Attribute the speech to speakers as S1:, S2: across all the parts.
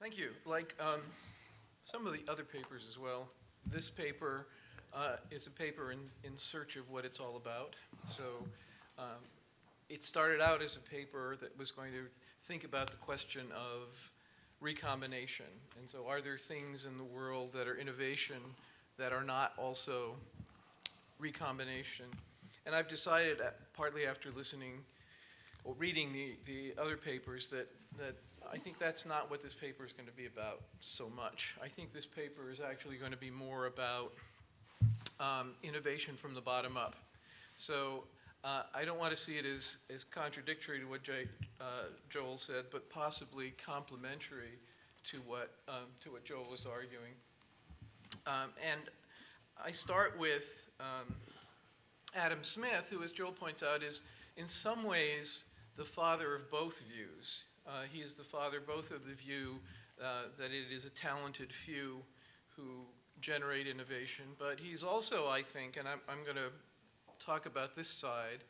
S1: Thank you. Like some of the other papers as well, this paper is a paper in search of what it's all about. So um, it started out as a paper that was going to think about the question of recombination. And so are there things in the world that are innovation that are not also recombination? And I've decided, partly after listening or reading the other papers, that I think that's not what this paper is going to be about so much. I think this paper is actually going to be more about innovation from the bottom up. So I don't want to see it as contradictory to what Joel said, but possibly complementary to what Joel was arguing. And I start with Adam Smith, who, as Joel points out, is in some ways the father of both views. He is the father both of the view that it is a talented few who generate innovation, but he's also, I think, and I'm going to talk about this side,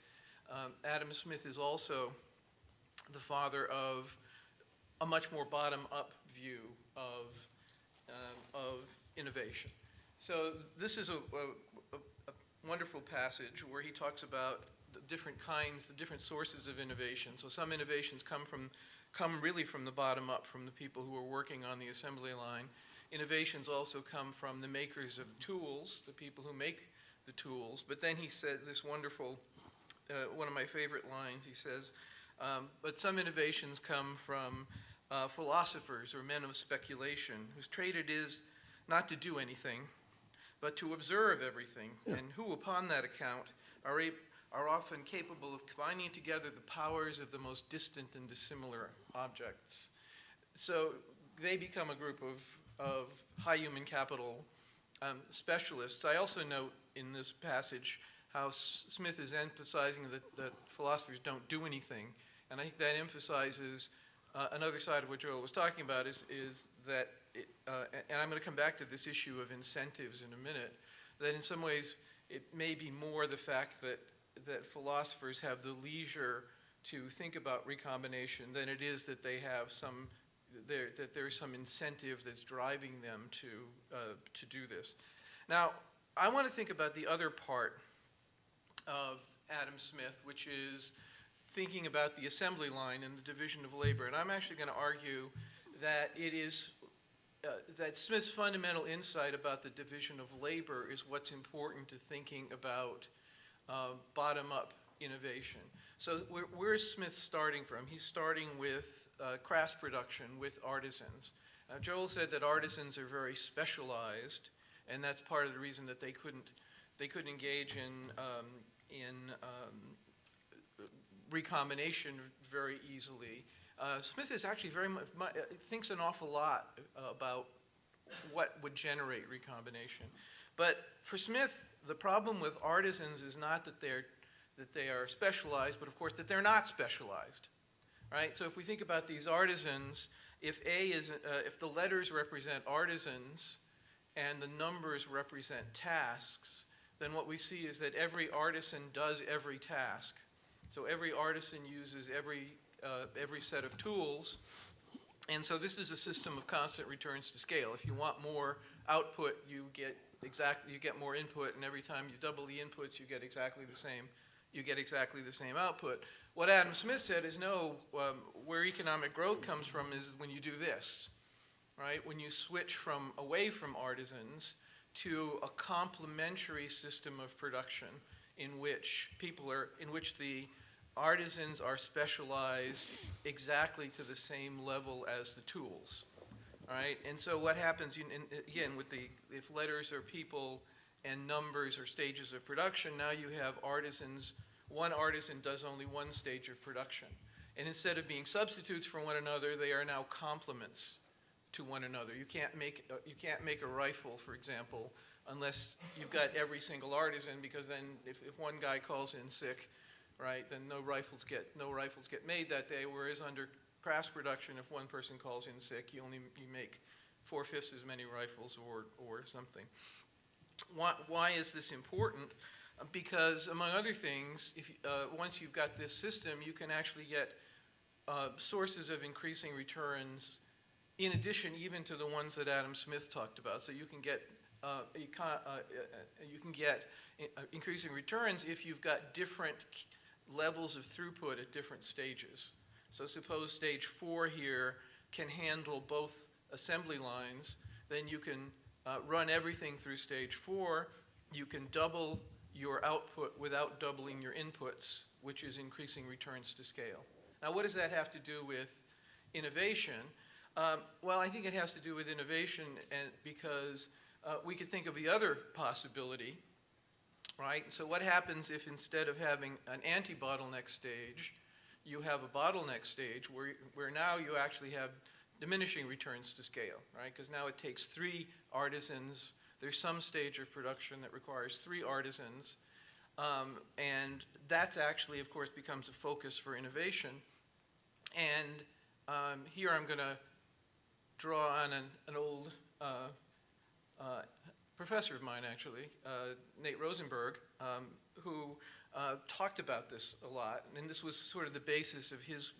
S1: Adam Smith is also the father of a much more bottom-up view of innovation. So this is a wonderful passage where he talks about the different kinds, the different sources of innovation. So some innovations come really from the bottom up, from the people who are working on the assembly line. Innovations also come from the makers of tools, the people who make the tools. But then he said this wonderful, one of my favorite lines, he says, but some innovations come from philosophers or men of speculation, whose trade it is not to do anything, but to observe everything, and who upon that account are often capable of combining together the powers of the most distant and dissimilar objects. So they become a group of high human capital specialists. I also note in this passage how Smith is emphasizing that philosophers don't do anything, and I think that emphasizes another side of what Joel was talking about is that, and I'm going to come back to this issue of incentives in a minute, that in some ways it may be more the fact that philosophers have the leisure to think about recombination than it is that they have that there's some incentive that's driving them to do this. Now, I want to think about the other part of Adam Smith, which is thinking about the assembly line and the division of labor. And I'm actually going to argue that it is that Smith's fundamental insight about the division of labor is what's important to thinking about bottom-up innovation. So where is Smith starting from? He's starting with crass production, with artisans. Joel said that artisans are very specialized, and that's part of the reason that they couldn't engage in recombination very easily. Smith is actually very much thinks an awful lot about what would generate recombination. But for Smith, the problem with artisans is not that they are specialized, but of course that they're not specialized, right? So if we think about these artisans, if the letters represent artisans and the numbers represent tasks, then what we see is that every artisan does every task. So every artisan uses every set of tools, and so this is a system of constant returns to scale. If you want more output, you get more input, and every time you double the inputs, you get exactly the same output. What Adam Smith said is no, where economic growth comes from is when you do this, right? When you switch away from artisans to a complementary system of production in which the artisans are specialized exactly to the same level as the tools, right? And so what happens, again, if letters are people and numbers are stages of production, now you have artisans. One artisan does only one stage of production. And instead of being substitutes for one another, they are now complements to one another. You can't make a rifle, for example, unless you've got every single artisan, because then if one guy calls in sick, right, then no rifles get made that day, whereas under crass production, if one person calls in sick, you make 4/5 as many rifles or something. Why is this important? Because, among other things, once you've got this system, you can actually get sources of increasing returns in addition even to the ones that Adam Smith talked about. So you can get increasing returns if you've got different levels of throughput at different stages. So suppose stage 4 here can handle both assembly lines, then you can run everything through stage 4. You can double your output without doubling your inputs, which is increasing returns to scale. Now, what does that have to do with innovation? Well, I think it has to do with innovation because we could think of the other possibility, right? So what happens if instead of having an anti-bottleneck stage, you have a bottleneck stage where now you actually have diminishing returns to scale, right? Because now it takes 3 artisans. There's some stage of production that requires 3 artisans. And that's actually, of course, becomes a focus for innovation. And here I'm going to draw on an old professor of mine, actually, Nate Rosenberg, who talked about this a lot. And this was sort of the basis of his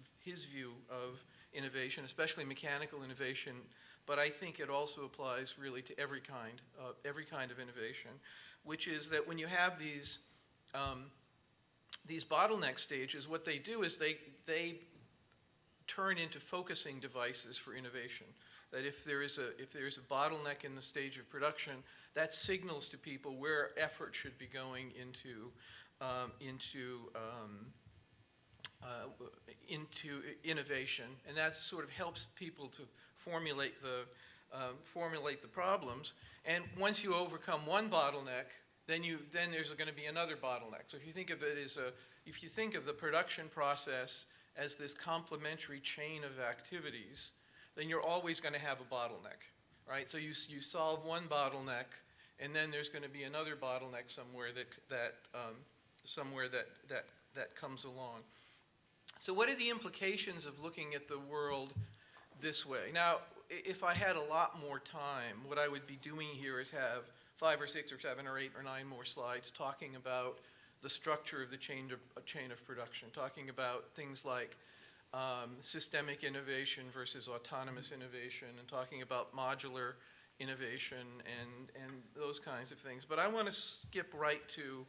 S1: view of innovation, especially mechanical innovation. But I think it also applies really to every kind of innovation, which is that when you have these bottleneck stages, what they do is they turn into focusing devices for innovation. That if there is a bottleneck in the stage of production, that signals to people where effort should be going into innovation, and that sort of helps people to formulate the problems. And once you overcome one bottleneck, then there's going to be another bottleneck. So if you think of it as if you think of the production process as this complementary chain of activities, then you're always going to have a bottleneck, right? So you solve one bottleneck, and then there's going to be another bottleneck somewhere that comes along. So what are the implications of looking at the world this way? Now, if I had a lot more time, what I would be doing here is have 5 or 6 or 7 or 8 or 9 more slides talking about the structure of the chain of production, talking about things like systemic innovation versus autonomous innovation, and talking about modular innovation and those kinds of things. But I want to skip right to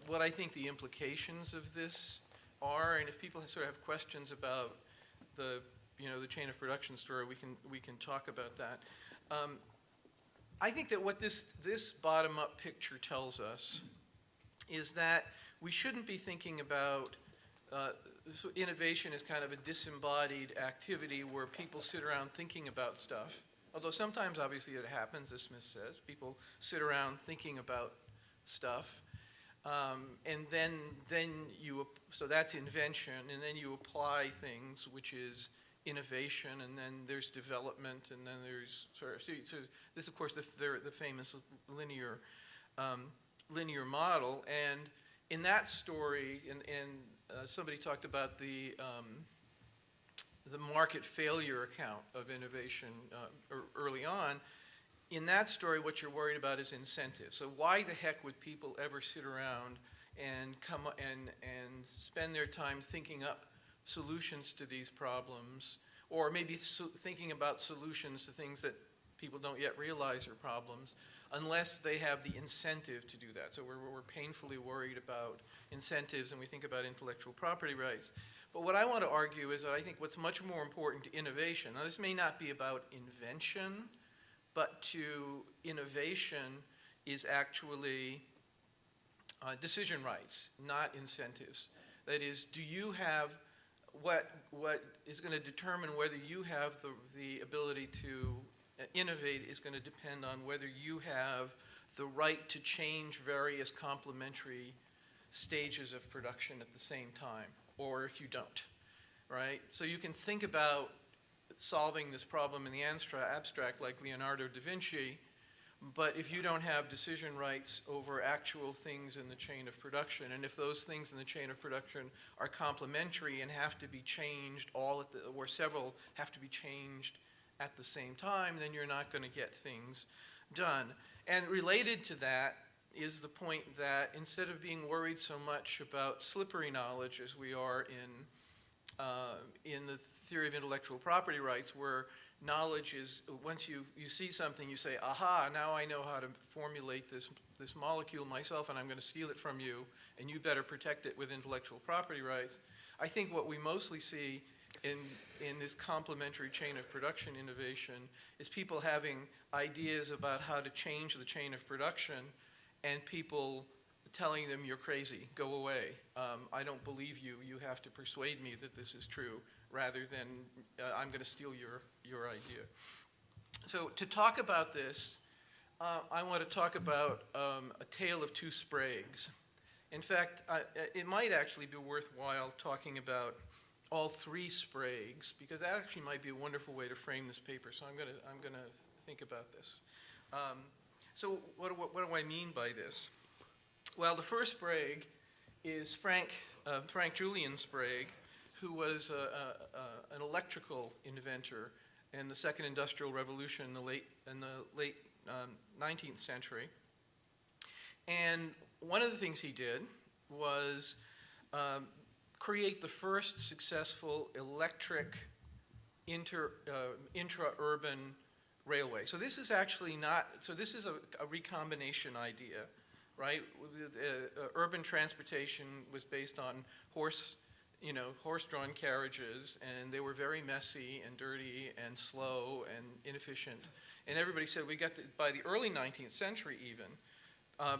S1: what I think the implications of this are, and if people sort of have questions about the chain of production story, we can talk about that. I think that what this bottom-up picture tells us is that we shouldn't be thinking about so innovation as kind of a disembodied activity where people sit around thinking about stuff. Although sometimes, obviously, it happens, as Smith says. People sit around thinking about stuff. And then so that's invention, and then you apply things, which is innovation, and then there's development, and then there's sort of, so this, of course, the famous linear model. And in that story, and somebody talked about the market failure account of innovation early on. In that story, what you're worried about is incentive. So why the heck would people ever sit around and and spend their time thinking up solutions to these problems, or maybe thinking about solutions to things that people don't yet realize are problems, unless they have the incentive to do that. So we're painfully worried about incentives, and we think about intellectual property rights. But what I want to argue is that I think what's much more important to innovation, now this may not be about invention, but to innovation is actually decision rights, not incentives. That is, do you have what is going to determine whether you have the ability to innovate is going to depend on whether you have the right to change various complementary stages of production at the same time, or if you don't, right? So you can think about solving this problem in the abstract like Leonardo da Vinci, but if you don't have decision rights over actual things in the chain of production, and if those things in the chain of production are complementary and have to be changed or several have to be changed at the same time, then you're not going to get things done. And related to that is the point that instead of being worried so much about slippery knowledge as we are in the theory of intellectual property rights, where knowledge is, once you see something, you say, aha, now I know how to formulate this molecule myself, and I'm going to steal it from you, and you better protect it with intellectual property rights. I think what we mostly see in this complementary chain of production innovation is people having ideas about how to change the chain of production, and people telling them, you're crazy, go away. I don't believe you. You have to persuade me that this is true, rather than I'm going to steal your idea. So to talk about this, I want to talk about a tale of two Spragues. In fact, it might actually be worthwhile talking about all three Spragues, because that actually might be a wonderful way to frame this paper. So I'm going to think about this. So what do I mean by this? Well, the first Sprague is Frank Julian Sprague, who was an electrical inventor in the Second Industrial Revolution in the late 19th century. And one of the things he did was create the first successful electric intra-urban railway. So this is actually not, so this is a recombination idea, right? Urban transportation was based on horse-drawn carriages, and they were very messy and dirty and slow and inefficient. And everybody said, by the early 19th century even,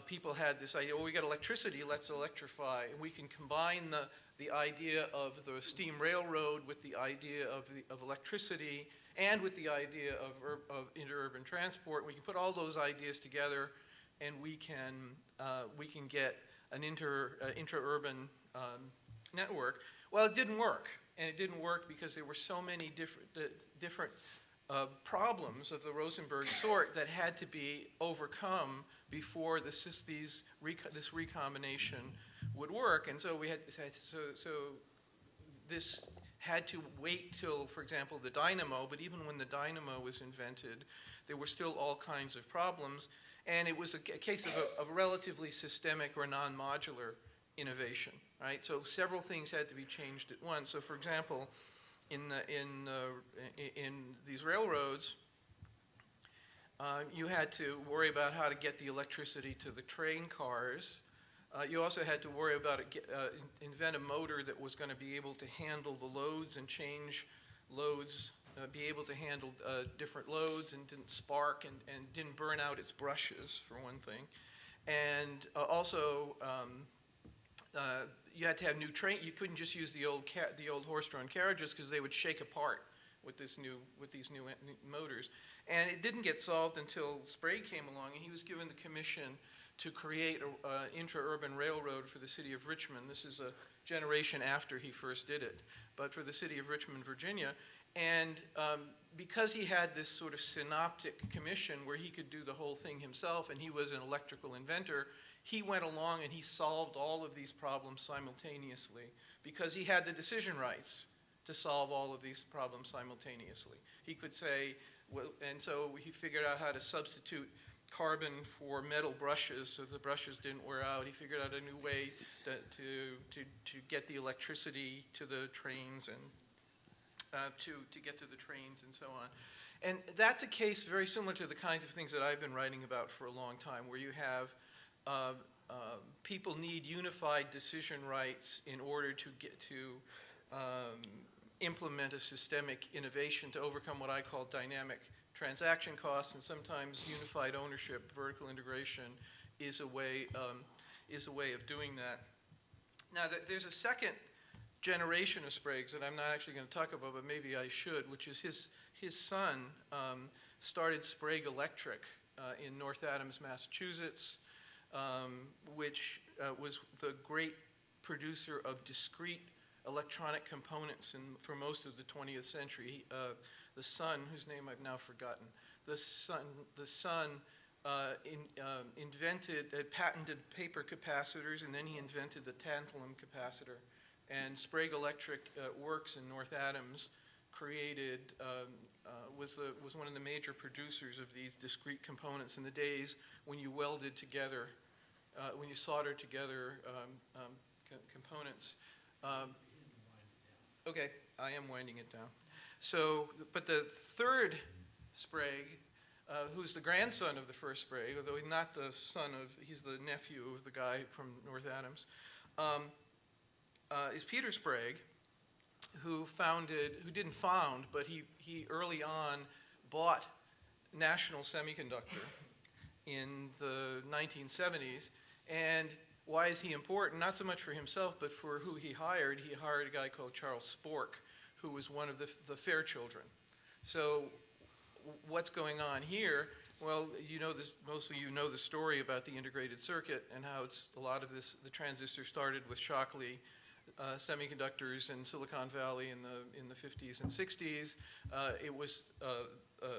S1: people had this idea, well, we got electricity, let's electrify. And we can combine the idea of the steam railroad with the idea of electricity and with the idea of interurban transport. We can put all those ideas together, and we can get an intra-urban network. Well, it didn't work, and it didn't work because there were so many different problems of the Rosenberg sort that had to be overcome before this recombination would work. And so this had to wait till, for example, the dynamo. But even when the dynamo was invented, there were still all kinds of problems. And it was a case of a relatively systemic or non-modular innovation, right? So several things had to be changed at once. So, for example, in these railroads, you had to worry about how to get the electricity to the train cars. You also had to worry about invent a motor that was going to be able to handle the loads and change loads, be able to handle different loads and didn't spark and didn't burn out its brushes, for one thing. And also, you had to have new train. You couldn't just use the old horse-drawn carriages because they would shake apart with these new motors. And it didn't get solved until Sprague came along, and he was given the commission to create an intra-urban railroad for the city of Richmond. This is a generation after he first did it, but for the city of Richmond, Virginia. And because he had this sort of synoptic commission where he could do the whole thing himself, and he was an electrical inventor, he went along and he solved all of these problems simultaneously because he had the decision rights to solve all of these problems simultaneously. He could say, well, and so he figured out how to substitute carbon for metal brushes so the brushes didn't wear out. He figured out a new way to get the electricity to the trains and to get to the trains and so on. And that's a case very similar to the kinds of things that I've been writing about for a long time, where you have people need unified decision rights in order to get to implement a systemic innovation to overcome what I call dynamic transaction costs, and sometimes unified ownership, vertical integration is a way of doing that. Now, there's a second generation of Spragues that I'm not actually going to talk about, but maybe I should, which is his son started Sprague Electric in North Adams, Massachusetts, which was the great producer of discrete electronic components for most of the 20th century. The son, whose name I've now forgotten, the son patented paper capacitors, and then he invented the tantalum capacitor. And Sprague Electric Works in North Adams was one of the major producers of these discrete components in the days when you welded together, when you soldered together components. Okay, I am winding it down. So, but the third Sprague, who's the grandson of the first Sprague, although he's not the son of, he's the nephew of the guy from North Adams, is Peter Sprague, who didn't found, but he early on bought National Semiconductor in the 1970s. And why is he important? Not so much for himself, but for who he hired. He hired a guy called Charles Spork, who was one of the Fairchildren. So what's going on here? Well, you know this, most of you know the story about the integrated circuit and how a lot of this, the transistor started with Shockley semiconductors in Silicon Valley in the 50s and 60s. It was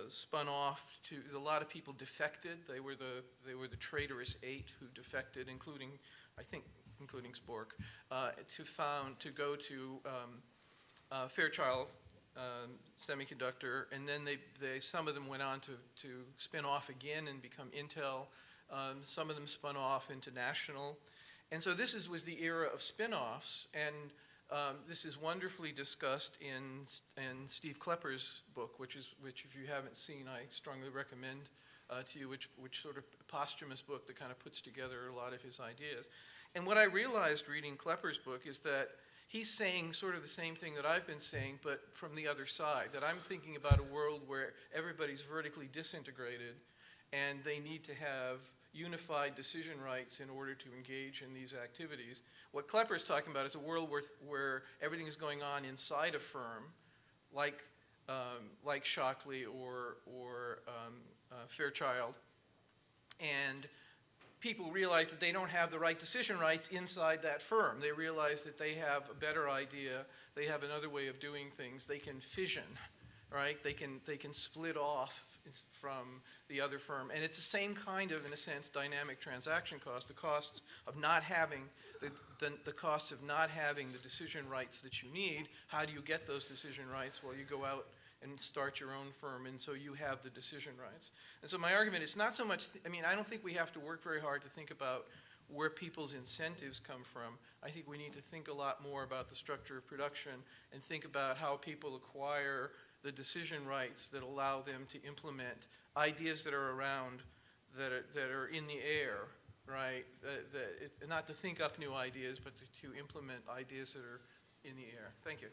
S1: spun off to, a lot of people defected. They were the traitorous 8 who defected, including, I think, including Spork, to go to Fairchild Semiconductor, and then some of them went on to spin off again and become Intel. Some of them spun off into National. And so this was the era of spin-offs, and this is wonderfully discussed in Steve Klepper's book, which if you haven't seen, I strongly recommend to you, which sort of posthumous book that kind of puts together a lot of his ideas. And what I realized reading Klepper's book is that he's saying sort of the same thing that I've been saying, but from the other side, that I'm thinking about a world where everybody's vertically disintegrated and they need to have unified decision rights in order to engage in these activities. What Klepper is talking about is a world where everything is going on inside a firm, like Shockley or Fairchild, and people realize that they don't have the right decision rights inside that firm. They realize that they have a better idea, they have another way of doing things, they can fission, right? They can split off from the other firm. And it's the same kind of, in a sense, dynamic transaction cost, the cost of not having the cost of not having the decision rights that you need. How do you get those decision rights? Well, you go out and start your own firm, and so you have the decision rights. And so my argument is not so much, I don't think we have to work very hard to think about where people's incentives come from. I think we need to think a lot more about the structure of production and think about how people acquire the decision rights that allow them to implement ideas that are around, that are in the air, right? Not to think up new ideas, but to implement ideas that are in the air. Thank you.